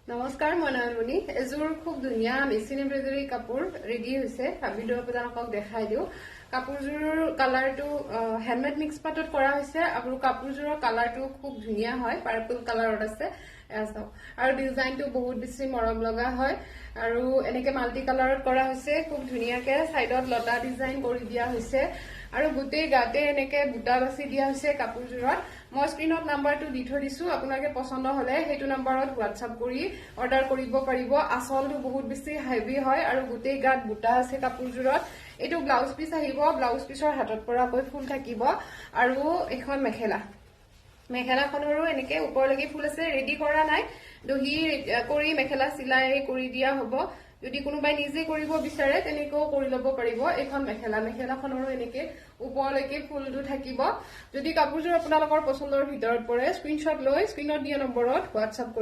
নমস্কাৰ মই নয়নমণি এযোৰ খুব ধুনীয়া মেচিন এমব্ৰইডাৰী কাপোৰ ৰেডি হৈছে ভিডিঅ' আপোনালোকক দেখাই দিওঁ কাপোৰযোৰৰ কালাৰটো হ্যান্ডমেড মিক্স পাটত কৰা হৈছে আৰু কাপোৰযোৰৰ কালাৰটো খুব ধুনীয়া হয় পাৰ্পল কালাৰত আছে আৰু ডিজাইনটো বহুত বেছি মৰম লগা হয় আৰু এনেকে মাল্টি কালাৰত কৰা হৈছে খুব ধুনীয়াকে সাইডত লতা ডিজাইন কৰি দিয়া হৈছে আৰু গোটেই গাতে এনেকে বুটা বাছি দিয়া হৈছে কাপোৰযোৰত মই স্ক্ৰিনত নাম্বাৰটো দি থৈ দিছো আপোনালোকে পছন্দ হলে হেতু নাম্বাৰত WhatsApp কৰি অৰ্ডাৰ কৰিব পাৰিব আসলটো বহুত বেছি হেভি হয় আৰু গোটেই গাত বুটা আছে কাপোৰযোৰত এটো ব্লাউজ পিস আহিব ব্লাউজ পিসৰ হাতত পৰাকৈ ফুল থাকিব আৰু এখন মেখেলাখনৰো এনেকে ওপৰলৈকে ফুল আছে ৰেডি কৰা নাই দহি কৰি মেখেলা চিলাই কৰি দিয়া হ'ব যদি কোনোবাই নিজে কৰিব বিচাৰে তেনেকৈ কৰি ল'ব পাৰিব এখন মেখেলাখনৰো এনেকে ওপৰলৈকে ফুলটো থাকিব যদি কাপোৰযোৰ আপোনালোকৰ পছন্দৰ ভিতৰত পৰে স্ক্ৰিনশ্বট লৈ স্ক্ৰিনত দিয়া নম্বৰত WhatsApp